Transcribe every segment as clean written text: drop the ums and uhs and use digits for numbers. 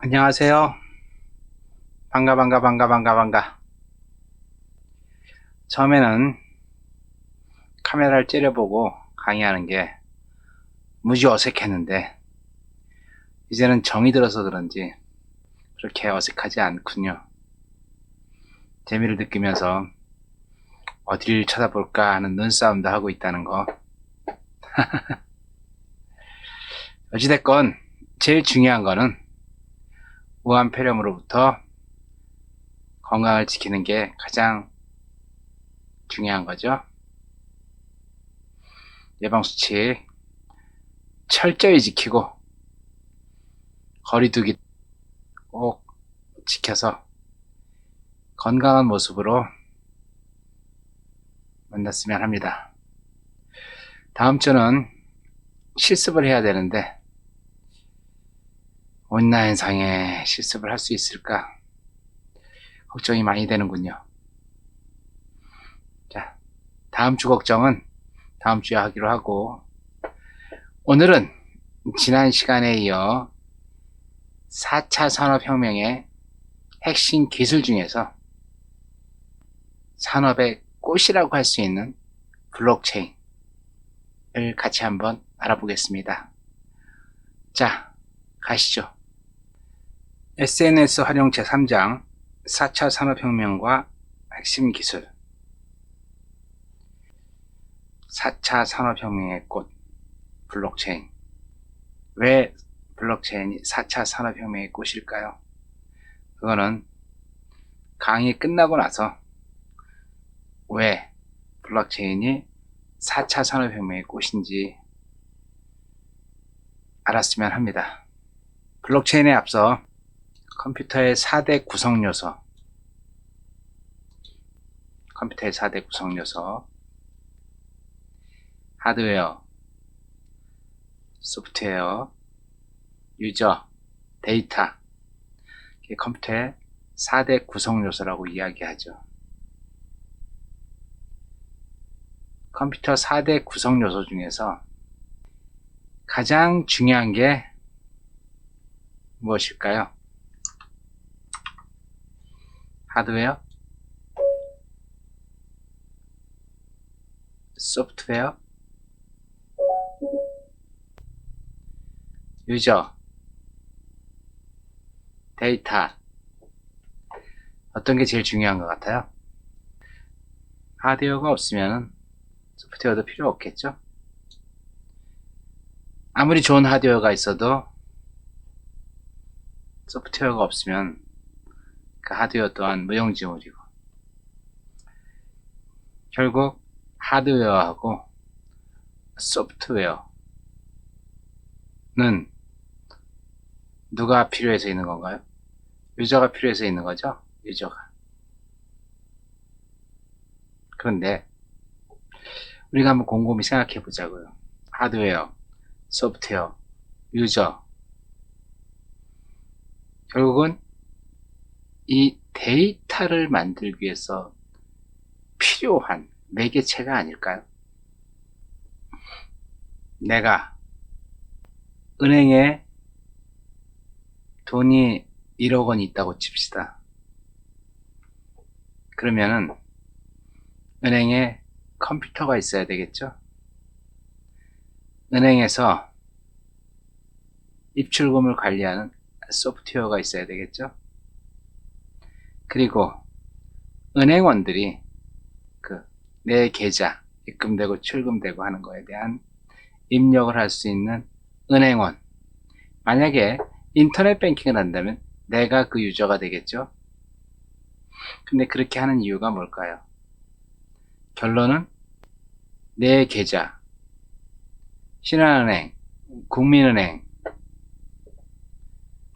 안녕하세요. 반가. 처음에는 카메라를 째려보고 강의하는 게 무지 어색했는데, 이제는 정이 들어서 그런지 그렇게 어색하지 않군요. 재미를 느끼면서 어디를 쳐다볼까 하는 눈싸움도 하고 있다는 거. 어찌됐건 제일 중요한 거는 무한폐렴으로부터 건강을 지키는 게 가장 중요한 거죠. 예방수칙 철저히 지키고 거리두기 꼭 지켜서 건강한 모습으로 만났으면 합니다. 다음 주는 실습을 해야 되는데 온라인상에 실습을 할 수 있을까 걱정이 많이 되는군요. 자, 다음 주 걱정은 다음 주에 하기로 하고, 오늘은 지난 시간에 이어 4차 산업혁명의 핵심 기술 중에서 산업의 꽃이라고 할 수 있는 블록체인을 같이 한번 알아보겠습니다. 자, 가시죠. SNS 활용 제3장 4차 산업혁명과 핵심 기술. 4차 산업혁명의 꽃, 블록체인. 왜 블록체인이 4차 산업혁명의 꽃일까요? 그거는 강의 끝나고 나서 왜 블록체인이 4차 산업혁명의 꽃인지 알았으면 합니다. 블록체인에 앞서 컴퓨터의 4대 구성요소, 하드웨어, 소프트웨어, 유저, 데이터, 이게 컴퓨터의 4대 구성요소라고 이야기하죠. 컴퓨터 4대 구성요소 중에서 가장 중요한 게 무엇일까요? 하드웨어, 소프트웨어, 유저, 데이터. 어떤 게 제일 중요한 것 같아요? 하드웨어가 없으면 소프트웨어도 필요 없겠죠? 아무리 좋은 하드웨어가 있어도 소프트웨어가 없으면 그 하드웨어 또한 무용지물이고, 결국 하드웨어하고 소프트웨어는 누가 필요해서 있는 건가요? 유저가 필요해서 있는 거죠? 유저가. 그런데 우리가 한번 곰곰이 생각해 보자고요. 하드웨어, 소프트웨어, 유저. 결국은 이 데이터를 만들기 위해서 필요한 매개체가 아닐까요? 내가 은행에 돈이 1억 원 있다고 칩시다. 그러면은 은행에 컴퓨터가 있어야 되겠죠? 은행에서 입출금을 관리하는 소프트웨어가 있어야 되겠죠? 그리고 은행원들이 내 계좌 입금되고 출금되고 하는 거에 대한 입력을 할 수 있는 은행원. 만약에 인터넷 뱅킹을 한다면 내가 그 유저가 되겠죠? 근데 그렇게 하는 이유가 뭘까요? 결론은 내 계좌, 신한은행, 국민은행,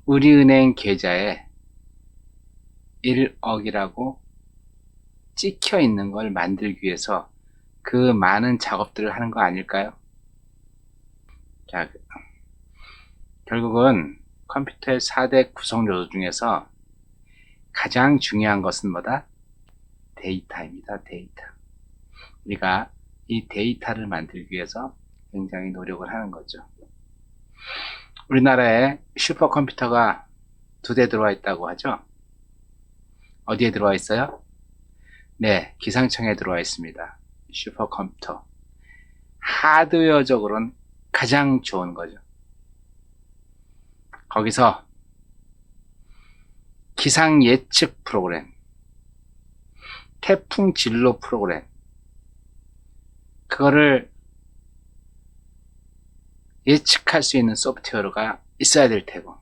우리은행 계좌에 1억이라고 찍혀 있는 걸 만들기 위해서 그 많은 작업들을 하는 거 아닐까요? 자, 결국은 컴퓨터의 4대 구성 요소 중에서 가장 중요한 것은 뭐다? 데이터입니다. 데이터. 우리가 이 데이터를 만들기 위해서 굉장히 노력을 하는 거죠. 우리나라에 슈퍼컴퓨터가 2대 들어와 있다고 하죠. 어디에 들어와 있어요? 네, 기상청에 들어와 있습니다. 슈퍼컴퓨터. 하드웨어적으로는 가장 좋은 거죠. 거기서 기상 예측 프로그램, 태풍 진로 프로그램, 그거를 예측할 수 있는 소프트웨어가 있어야 될 테고,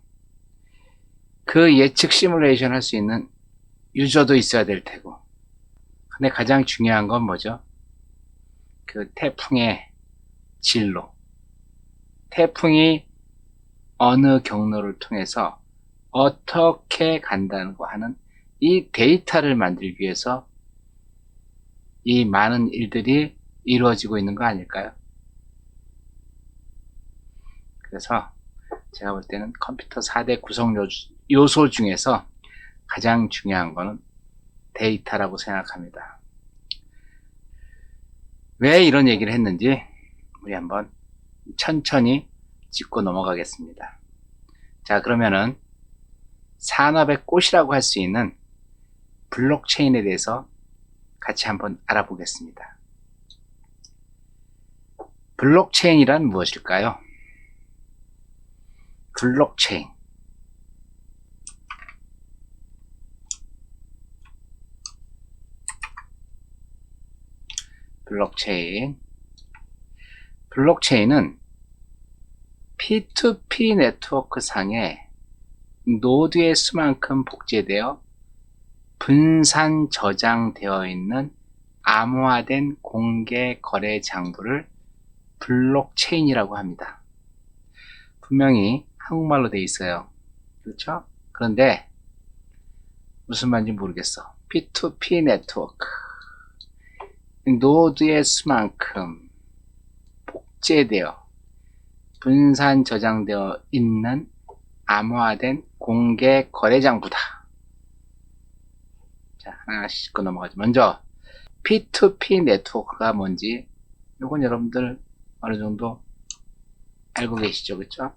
그 예측 시뮬레이션 할 수 있는 유저도 있어야 될 테고. 근데 가장 중요한 건 뭐죠? 그 태풍의 진로. 태풍이 어느 경로를 통해서 어떻게 간다는 거 하는 이 데이터를 만들기 위해서 이 많은 일들이 이루어지고 있는 거 아닐까요? 그래서 제가 볼 때는 컴퓨터 4대 구성 요소 중에서 가장 중요한 거는 데이터라고 생각합니다. 왜 이런 얘기를 했는지 우리 한번 천천히 짚고 넘어가겠습니다. 자, 그러면은 산업의 꽃이라고 할 수 있는 블록체인에 대해서 같이 한번 알아보겠습니다. 블록체인이란 무엇일까요? 블록체인. 블록체인은 P2P 네트워크 상에 노드의 수만큼 복제되어 분산 저장되어 있는 암호화된 공개 거래 장부를 블록체인이라고 합니다. 분명히 한국말로 되어 있어요. 그렇죠? 그런데 무슨 말인지 모르겠어. P2P 네트워크. 노드의 수만큼 복제되어 분산 저장되어 있는 암호화된 공개 거래 장부다. 자, 하나씩 짚고 넘어가죠. 먼저 P2P 네트워크가 뭔지 이건 여러분들 어느 정도 알고 계시죠? 그렇죠?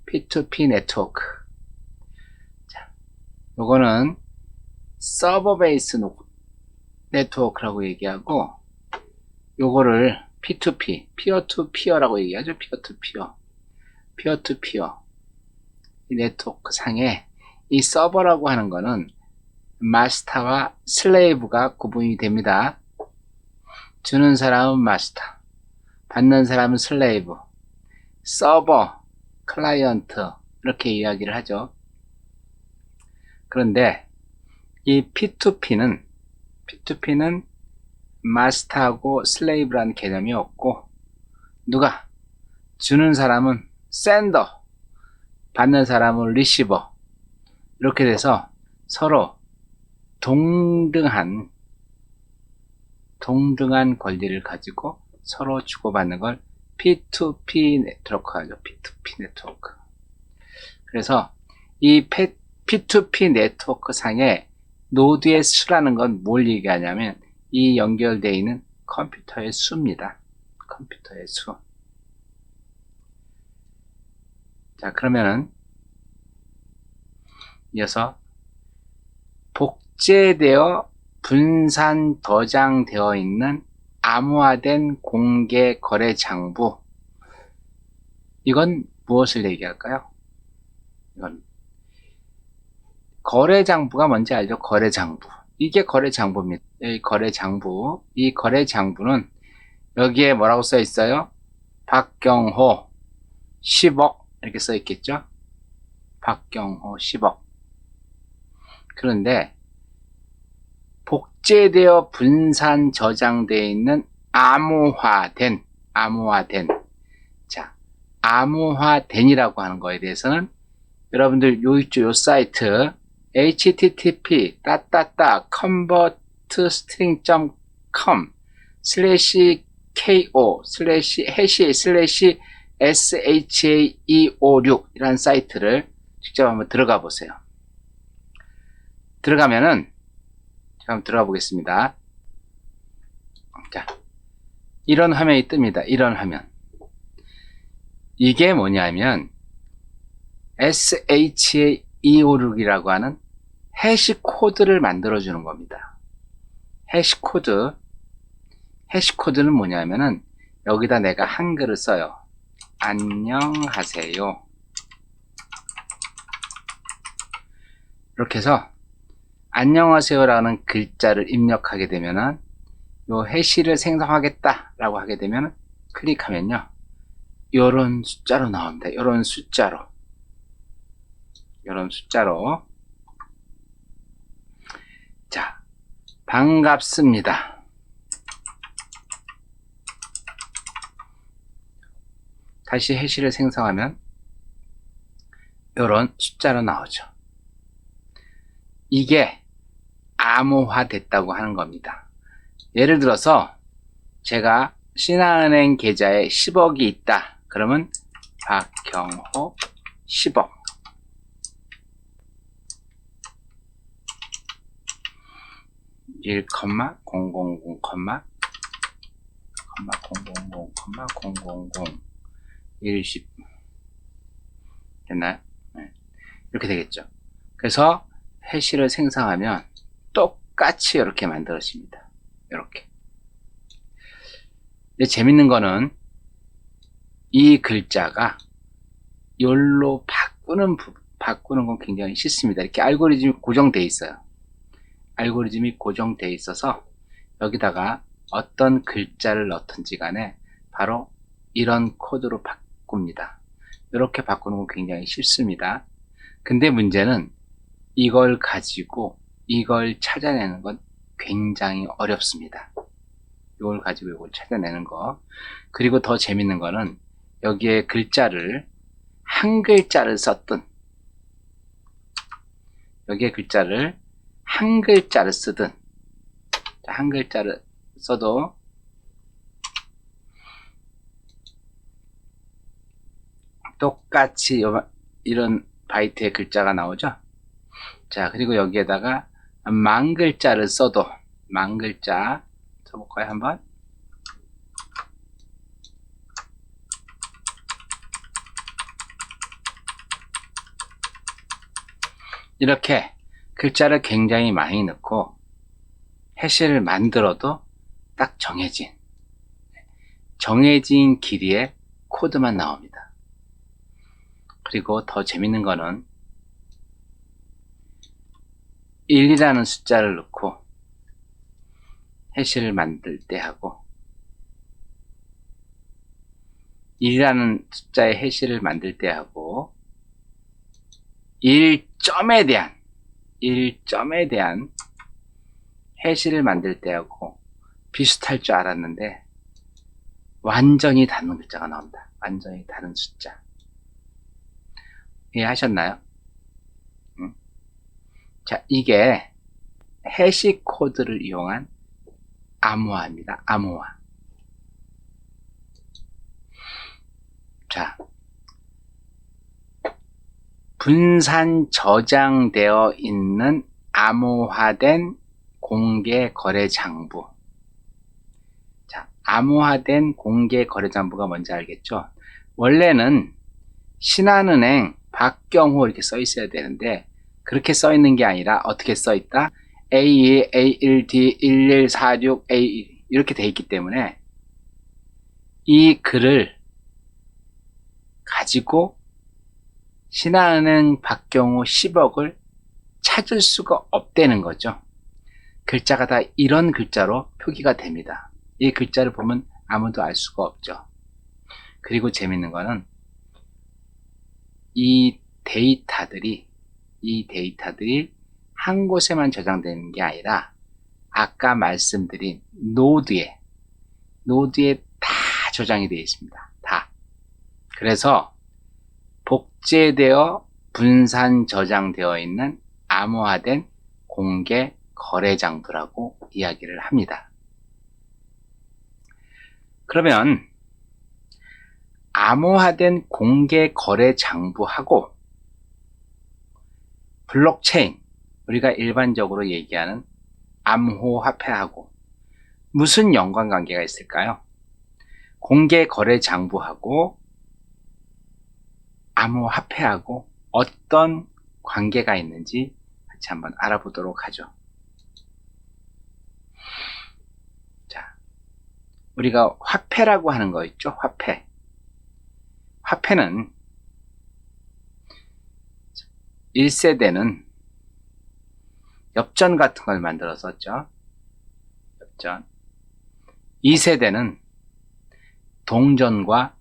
P2P 네트워크. 자, 요거는 서버 베이스 네트워크라고 얘기하고, 요거를 P2P, 피어 투 피어라고 얘기하죠. 피어 투 피어. 이 네트워크 상에 이 서버라고 하는 거는 마스터와 슬레이브가 구분이 됩니다. 주는 사람은 마스터, 받는 사람은 슬레이브, 서버, 클라이언트 이렇게 이야기를 하죠. 그런데 이 P2P는 마스터하고 슬레이브라는 개념이 없고, 누가 주는 사람은 샌더, 받는 사람은 리시버, 이렇게 돼서 서로 동등한 권리를 가지고 서로 주고받는 걸 P2P 네트워크 하죠. P2P 네트워크. 그래서 이 P2P 네트워크 상에 노드의 수라는 건 뭘 얘기하냐면 이 연결되어 있는 컴퓨터의 수입니다. 컴퓨터의 수. 자, 그러면은 이어서 복제되어 분산 저장되어 있는 암호화된 공개 거래 장부. 이건 무엇을 얘기할까요? 이건 거래 장부가 뭔지 알죠? 거래 장부. 이게 거래 장부입니다. 이 거래 장부는 여기에 뭐라고 써 있어요? 박경호 10억 이렇게 써 있겠죠? 박경호 10억. 그런데 복제되어 분산 저장되어 있는 암호화된 자, 암호화된이라고 하는 거에 대해서는 여러분들 요 사이트 http convert-string.com/ko/hash/sha256 이라는 사이트를 직접 한번 들어가 보세요. 들어가면은 한번 들어가 보겠습니다. 자, 이런 화면이 뜹니다. 이런 화면. 이게 뭐냐면 256이라고 하는 해시 코드를 만들어 주는 겁니다. 해시 코드는 뭐냐면은 여기다 내가 한글을 써요. 안녕하세요. 이렇게 해서 안녕하세요라는 글자를 입력하게 되면은 요 해시를 생성하겠다 라고 하게 되면 클릭하면요, 요런 숫자로 나옵니다. 요런 숫자로 자, 반갑습니다. 다시 해시를 생성하면 요런 숫자로 나오죠. 이게 암호화 됐다고 하는 겁니다. 예를 들어서 제가 신한은행 계좌에 10억이 있다. 그러면 박경호 10억. (1, 000, 10 됐나요? 네. 이렇게 되겠죠. 그래서 해시를 생성하면 똑같이 이렇게 만들어집니다. 이렇게. 근데 재밌는 거는 이 글자가 열로 바꾸는 건 굉장히 쉽습니다. 이렇게 알고리즘이 고정되어 있어요. 알고리즘이 고정되어 있어서 여기다가 어떤 글자를 넣든지 간에 바로 이런 코드로 바꿉니다. 이렇게 바꾸는 건 굉장히 쉽습니다. 근데 문제는 이걸 가지고 이걸 찾아내는 건 굉장히 어렵습니다. 이걸 가지고 이걸 찾아내는 거. 그리고 더 재밌는 거는 여기에 글자를 한 글자를 썼든 여기에 글자를 한 글자를 쓰든, 한 글자를 써도 똑같이 이런 바이트의 글자가 나오죠. 자, 그리고 여기에다가 만 글자를 써도, 만 글자 써볼까요 한번? 이렇게 글자를 굉장히 많이 넣고 해시를 만들어도 딱 정해진 길이의 코드만 나옵니다. 그리고 더 재밌는 거는 1이라는 숫자를 넣고 해시를 만들 때 하고 1이라는 숫자의 해시를 만들 때 하고 1점에 대한 해시를 만들 때 하고 비슷할 줄 알았는데 완전히 다른 글자가 나온다. 완전히 다른 숫자. 이해하셨나요? 자, 이게 해시 코드를 이용한 암호화입니다. 암호화. 자, 분산 저장되어 있는 암호화된 공개 거래 장부. 자, 암호화된 공개 거래 장부가 뭔지 알겠죠? 원래는 신한은행 박경호 이렇게 써 있어야 되는데 그렇게 써 있는 게 아니라 어떻게 써 있다? A2, A1D, 1146, A 이렇게 돼 있기 때문에 이 글을 가지고 신한은행 박경호 10억을 찾을 수가 없다는 거죠. 글자가 다 이런 글자로 표기가 됩니다. 이 글자를 보면 아무도 알 수가 없죠. 그리고 재밌는 거는 이 데이터들이 한 곳에만 저장되는 게 아니라 아까 말씀드린 노드에 다 저장이 되어 있습니다. 다. 그래서 복제되어 분산 저장되어 있는 암호화된 공개 거래 장부라고 이야기를 합니다. 그러면 암호화된 공개 거래 장부하고 블록체인, 우리가 일반적으로 얘기하는 암호화폐하고 무슨 연관관계가 있을까요? 공개 거래 장부하고 암호화폐하고 어떤 관계가 있는지 같이 한번 알아보도록 하죠. 자, 우리가 화폐라고 하는 거 있죠? 화폐. 화폐는 1세대는 엽전 같은 걸 만들었었죠. 엽전. 2세대는 동전과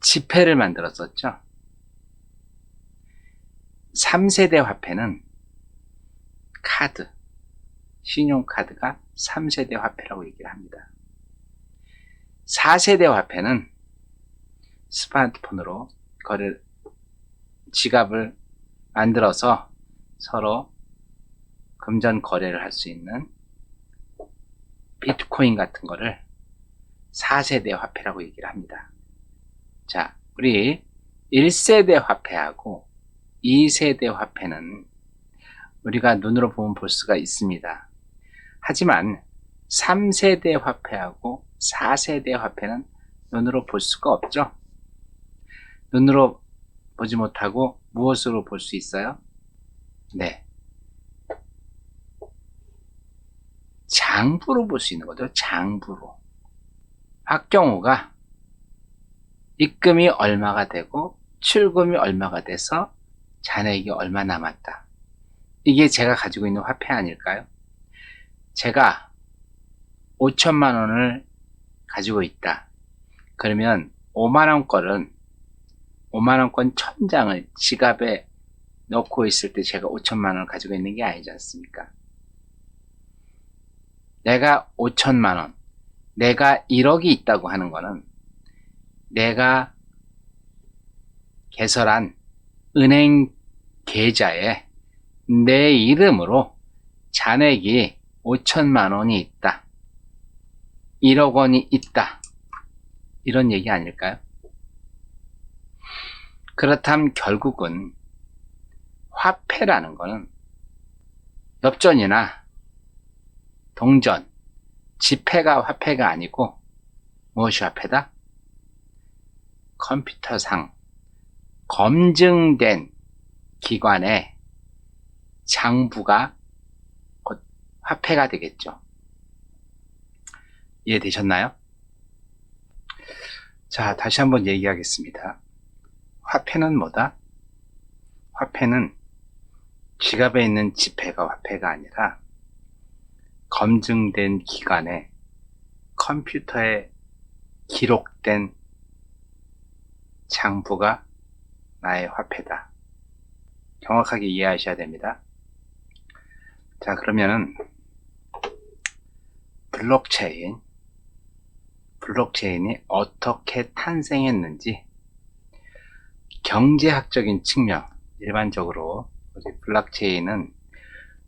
지폐를 만들었었죠. 3세대 화폐는 카드, 신용카드가 3세대 화폐라고 얘기를 합니다. 4세대 화폐는 스마트폰으로 지갑을 만들어서 서로 금전 거래를 할 수 있는 비트코인 같은 거를 4세대 화폐라고 얘기를 합니다. 자, 우리 1세대 화폐하고 2세대 화폐는 우리가 눈으로 보면 볼 수가 있습니다. 하지만 3세대 화폐하고 4세대 화폐는 눈으로 볼 수가 없죠. 눈으로 보지 못하고 무엇으로 볼 수 있어요? 네, 장부로 볼 수 있는 거죠. 장부로. 박경호가 입금이 얼마가 되고 출금이 얼마가 돼서 잔액이 얼마 남았다. 이게 제가 가지고 있는 화폐 아닐까요? 제가 5천만 원을 가지고 있다. 그러면 5만원 거는 5만원권 1000장을 지갑에 넣고 있을 때 제가 5천만 원을 가지고 있는 게 아니지 않습니까? 내가 5천만 원, 내가 1억이 있다고 하는 거는 내가 개설한 은행 계좌에 내 이름으로 잔액이 5천만 원이 있다. 1억 원이 있다. 이런 얘기 아닐까요? 그렇다면 결국은 화폐라는 거는 엽전이나 동전, 지폐가 화폐가 아니고 무엇이 화폐다? 컴퓨터상 검증된 기관의 장부가 곧 화폐가 되겠죠. 이해되셨나요? 자, 다시 한번 얘기하겠습니다. 화폐는 뭐다? 화폐는 지갑에 있는 지폐가 화폐가 아니라 검증된 기관의 컴퓨터에 기록된 장부가 나의 화폐다. 정확하게 이해하셔야 됩니다. 자, 그러면은 블록체인이 어떻게 탄생했는지 경제학적인 측면, 일반적으로 블록체인은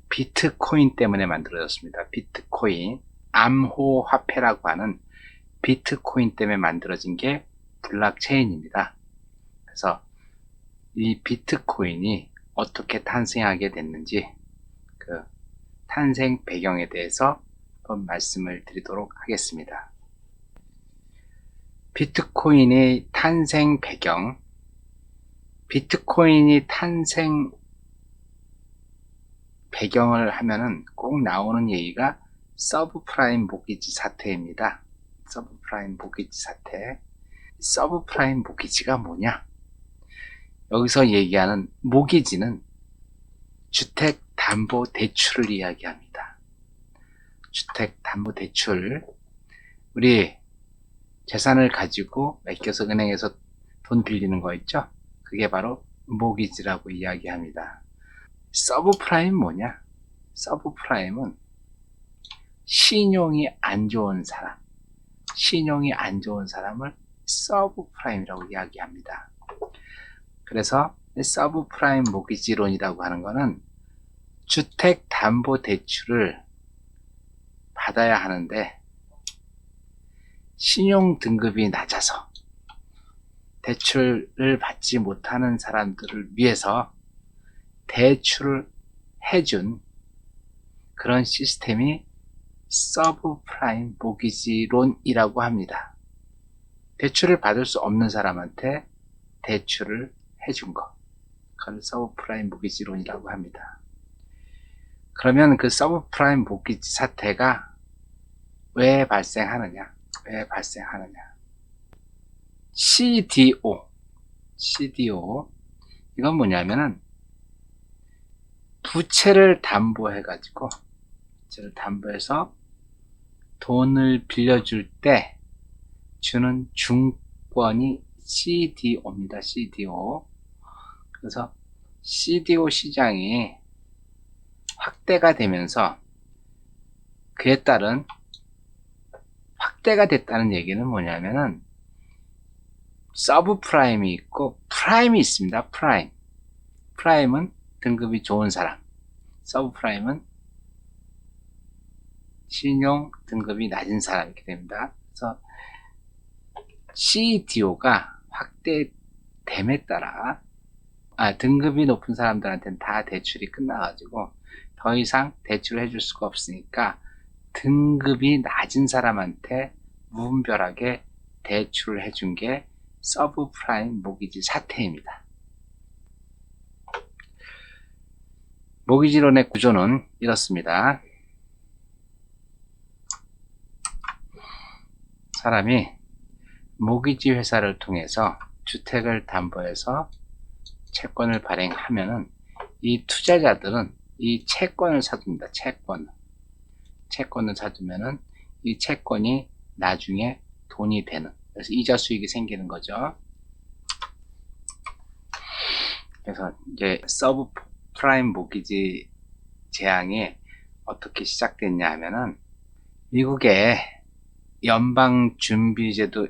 비트코인 때문에 만들어졌습니다. 비트코인, 암호화폐라고 하는 비트코인 때문에 만들어진 게 블록체인입니다. 그래서 이 비트코인이 어떻게 탄생하게 됐는지 그 탄생 배경에 대해서 한번 말씀을 드리도록 하겠습니다. 비트코인의 탄생 배경, 비트코인이 탄생 배경을 하면은 꼭 나오는 얘기가 서브프라임 모기지 사태입니다. 서브프라임 모기지 사태. 서브프라임 모기지가 뭐냐? 여기서 얘기하는 모기지는 주택담보대출을 이야기합니다. 주택담보대출. 우리 재산을 가지고 맡겨서 은행에서 돈 빌리는 거 있죠? 그게 바로 모기지라고 이야기합니다. 서브프라임 뭐냐? 서브프라임은 신용이 안 좋은 사람을 서브프라임이라고 이야기합니다. 그래서 서브프라임 모기지론이라고 하는 거는 주택담보대출을 받아야 하는데 신용 등급이 낮아서 대출을 받지 못하는 사람들을 위해서 대출을 해준 그런 시스템이 서브프라임 모기지론이라고 합니다. 대출을 받을 수 없는 사람한테 대출을 해준 거. 그걸 서브프라임 모기지론이라고 합니다. 그러면 그 서브프라임 모기지 사태가 왜 발생하느냐? CDO 이건 뭐냐면은 부채를 담보해서 돈을 빌려줄 때 주는 증권이 CDO입니다. CDO. 그래서 CDO 시장이 확대가 되면서 그에 따른 확대가 됐다는 얘기는 뭐냐면은 서브프라임이 있고 프라임이 있습니다. 프라임은 등급이 좋은 사람, 서브프라임은 신용 등급이 낮은 사람 이렇게 됩니다. 그래서 CDO가 확대됨에 따라 등급이 높은 사람들한테는 다 대출이 끝나가지고 더 이상 대출을 해줄 수가 없으니까 등급이 낮은 사람한테 무분별하게 대출을 해준 게 서브프라임 모기지 사태입니다. 모기지론의 구조는 이렇습니다. 사람이 모기지 회사를 통해서 주택을 담보해서 채권을 발행하면은 이 투자자들은 이 채권을 사줍니다. 채권을 사주면은 이 채권이 나중에 돈이 되는, 그래서 이자 수익이 생기는 거죠. 그래서 이제 서브프라임 모기지 재앙이 어떻게 시작됐냐 하면은 미국의 연방준비제도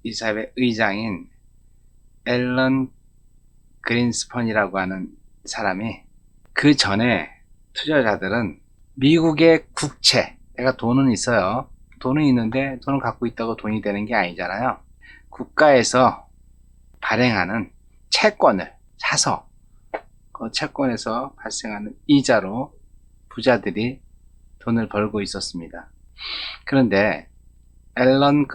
이사회 의장인 앨런 그린스펀이라고 하는 사람이, 그 전에 투자자들은 미국의 국채, 내가 돈은 있어요. 돈은 있는데 돈을 갖고 있다고 돈이 되는 게 아니잖아요. 국가에서 발행하는 채권을 사서 그 채권에서 발생하는 이자로 부자들이 돈을 벌고 있었습니다. 그런데 앨런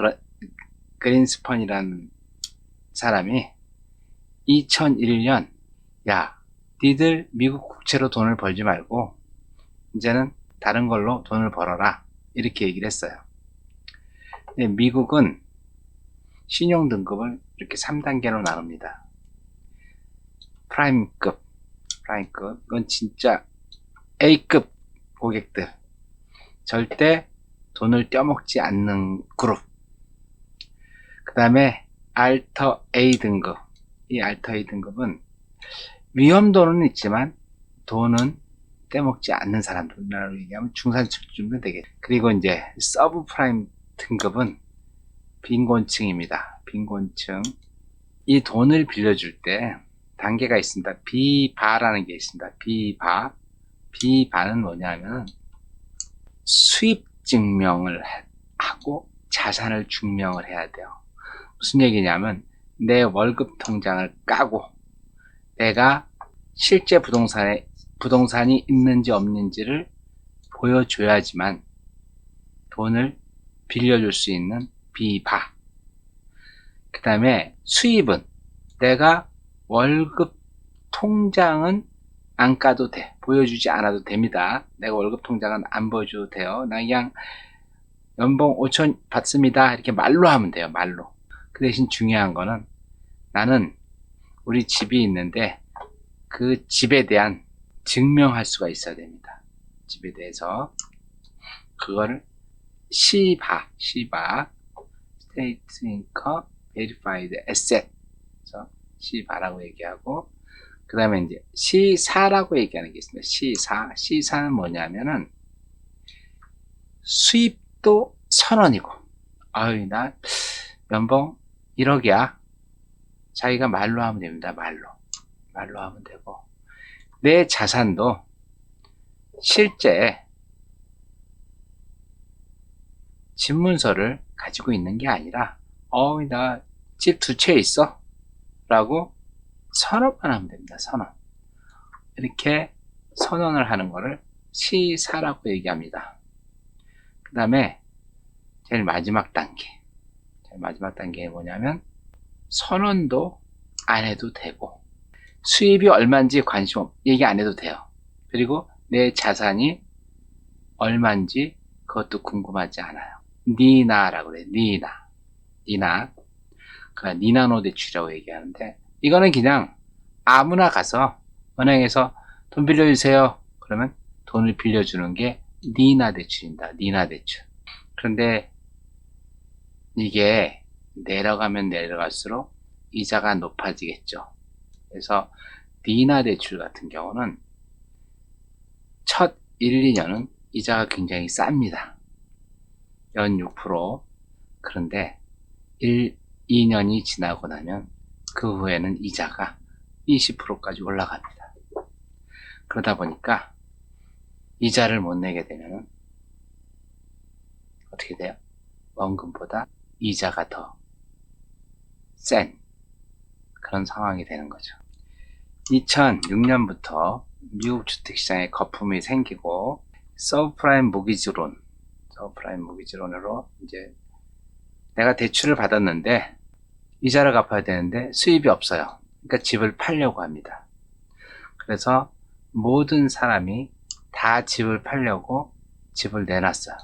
그린스펀이라는 사람이 2001년 야, 니들 미국 국채로 돈을 벌지 말고 이제는 다른 걸로 돈을 벌어라 이렇게 얘기를 했어요. 근데 미국은 신용 등급을 이렇게 3단계로 나눕니다. 프라임급, 이건 진짜 A급 고객들, 절대 돈을 떼먹지 않는 그룹. 그 다음에 알터 A 등급, 이 알터 A 등급은 위험도는 있지만 돈은 떼먹지 않는 사람들이라고 얘기하면 중산층 정도 되겠죠. 그리고 이제 서브프라임 등급은 빈곤층입니다. 빈곤층. 이 돈을 빌려줄 때 단계가 있습니다. 비바라는 게 있습니다. 비바는 뭐냐면 수입 증명을 하고 자산을 증명을 해야 돼요. 무슨 얘기냐면 내 월급 통장을 까고 내가 실제 부동산이 있는지 없는지를 보여줘야지만 돈을 빌려줄 수 있는 비바. 그 다음에 수입은 내가 월급 통장은 안 까도 돼. 보여주지 않아도 됩니다. 내가 월급 통장은 안 보여줘도 돼요. 나 그냥 연봉 5천 받습니다. 이렇게 말로 하면 돼요. 말로. 그 대신 중요한 거는 나는 우리 집이 있는데 그 집에 대한 증명할 수가 있어야 됩니다. 집에 대해서. 그거를 시바 State Income Verified Asset, 그래서 시바라고 얘기하고, 그 다음에 이제 시사라고 얘기하는 게 있습니다. 시사는 뭐냐면은 수입도 1,000원이고, 아유 나 연봉 1억이야. 자기가 말로 하면 됩니다. 말로 하면 되고, 내 자산도 실제 집문서를 가지고 있는 게 아니라 나 집 2채 있어 라고 선언만 하면 됩니다. 선언. 이렇게 선언을 하는 거를 시사라고 얘기합니다. 그 다음에 제일 마지막 단계에 뭐냐면 선언도 안 해도 되고 수입이 얼마인지 얘기 안 해도 돼요. 그리고 내 자산이 얼마인지 그것도 궁금하지 않아요. 니나라고 그래요. 니나. 그 니나노 대출이라고 얘기하는데, 이거는 그냥 아무나 가서 은행에서 돈 빌려주세요. 그러면 돈을 빌려주는 게 니나 대출입니다. 니나 대출. 그런데 이게 내려가면 내려갈수록 이자가 높아지겠죠. 그래서 니나 대출 같은 경우는 첫 1, 2년은 이자가 굉장히 쌉니다. 연 6%. 그런데 1, 2년이 지나고 나면 그 후에는 이자가 20%까지 올라갑니다. 그러다 보니까 이자를 못 내게 되면 어떻게 돼요? 원금보다 이자가 더 센 그런 상황이 되는 거죠. 2006년부터 미국 주택시장에 거품이 생기고 서브프라임 모기지론으로 이제 내가 대출을 받았는데 이자를 갚아야 되는데 수입이 없어요. 그러니까 집을 팔려고 합니다. 그래서 모든 사람이 다 집을 팔려고 집을 내놨어요.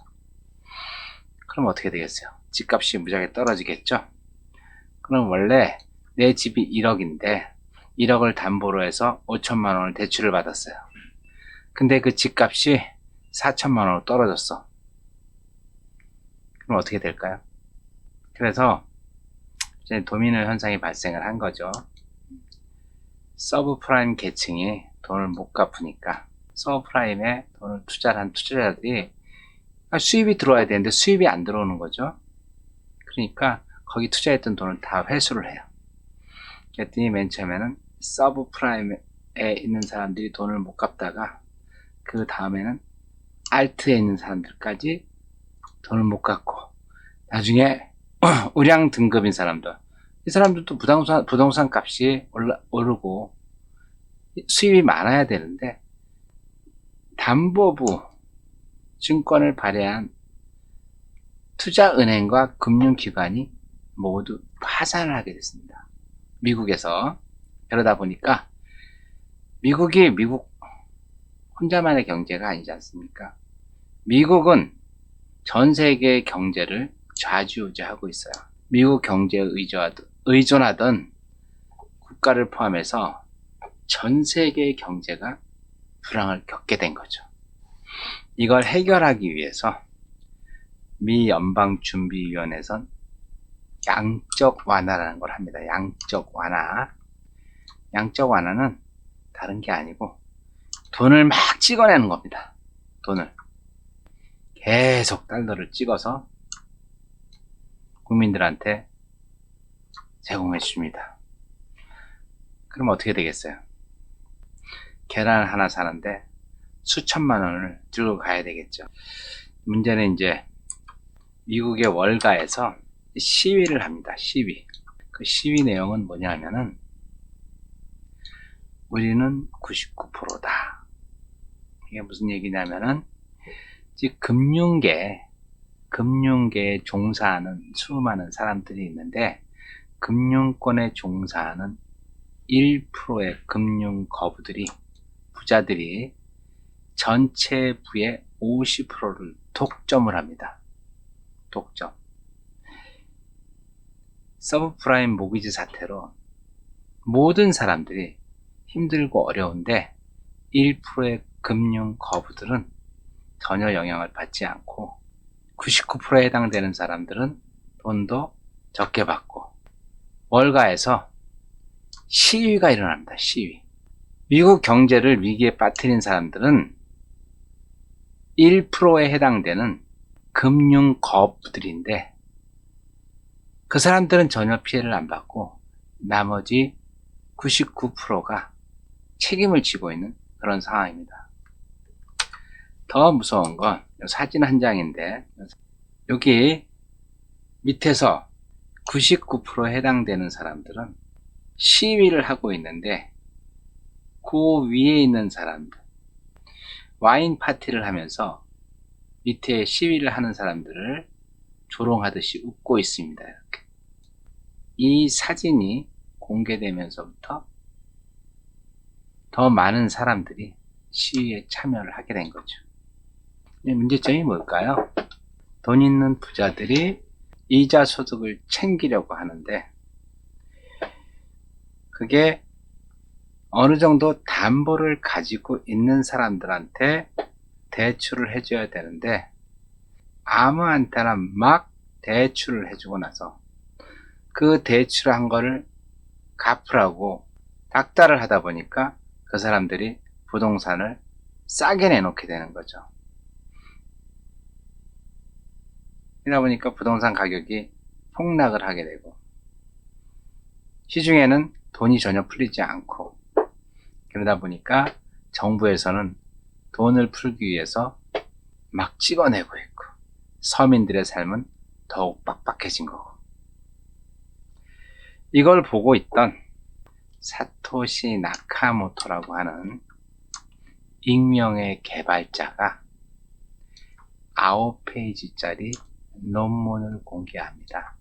그럼 어떻게 되겠어요? 집값이 무지하게 떨어지겠죠? 그럼 원래 내 집이 1억인데 1억을 담보로 해서 5천만 원을 대출을 받았어요. 근데 그 집값이 4천만 원으로 떨어졌어. 그럼 어떻게 될까요? 그래서 이제 도미노 현상이 발생을 한 거죠. 서브프라임 계층이 돈을 못 갚으니까 서브프라임에 돈을 투자를 한 투자자들이 수입이 들어와야 되는데 수입이 안 들어오는 거죠. 그러니까 거기 투자했던 돈을 다 회수를 해요. 그랬더니 맨 처음에는 서브프라임에 있는 사람들이 돈을 못 갚다가 그 다음에는 알트에 있는 사람들까지 돈을 못 갚고 나중에 우량 등급인 사람들, 이 사람들도 부동산 값이 오르고 수입이 많아야 되는데 담보부 증권을 발행한 투자은행과 금융기관이 모두 파산을 하게 됐습니다. 미국에서. 그러다 보니까 미국이 미국 혼자만의 경제가 아니지 않습니까? 미국은 전 세계의 경제를 좌지우지하고 있어요. 미국 경제에 의존하던 국가를 포함해서 전 세계의 경제가 불황을 겪게 된 거죠. 이걸 해결하기 위해서 미 연방준비위원회에선 양적 완화라는 걸 합니다. 양적 완화. 양적 완화는 다른 게 아니고 돈을 막 찍어내는 겁니다. 돈을. 계속 달러를 찍어서 국민들한테 제공해 줍니다. 그럼 어떻게 되겠어요? 계란 하나 사는데 수천만 원을 들고 가야 되겠죠. 문제는 이제 미국의 월가에서 시위를 합니다. 시위. 그 시위 내용은 뭐냐면은 우리는 99%다. 이게 무슨 얘기냐면은 즉 금융계에 종사하는 수많은 사람들이 있는데 금융권에 종사하는 1%의 금융 거부들이 부자들이 전체 부의 50%를 독점을 합니다. 독점. 서브프라임 모기지 사태로 모든 사람들이 힘들고 어려운데 1%의 금융 거부들은 전혀 영향을 받지 않고 99%에 해당되는 사람들은 돈도 적게 받고 월가에서 시위가 일어납니다. 시위. 미국 경제를 위기에 빠뜨린 사람들은 1%에 해당되는 금융 거부들인데 그 사람들은 전혀 피해를 안 받고 나머지 99%가 책임을 지고 있는 그런 상황입니다. 더 무서운 건 사진 한 장인데 여기 밑에서 99%에 해당되는 사람들은 시위를 하고 있는데 그 위에 있는 사람들 와인 파티를 하면서 밑에 시위를 하는 사람들을 조롱하듯이 웃고 있습니다. 이렇게. 이 사진이 공개되면서부터 더 많은 사람들이 시위에 참여를 하게 된 거죠. 문제점이 뭘까요? 돈 있는 부자들이 이자 소득을 챙기려고 하는데 그게 어느 정도 담보를 가지고 있는 사람들한테 대출을 해줘야 되는데 아무한테나 막 대출을 해주고 나서 그 대출한 거를 갚으라고 닥달을 하다 보니까 그 사람들이 부동산을 싸게 내놓게 되는 거죠. 그러다 보니까 부동산 가격이 폭락을 하게 되고 시중에는 돈이 전혀 풀리지 않고 그러다 보니까 정부에서는 돈을 풀기 위해서 막 찍어내고 있고 서민들의 삶은 더욱 빡빡해진 거고 이걸 보고 있던 사토시 나카모토라고 하는 익명의 개발자가 9페이지짜리 논문을 공개합니다.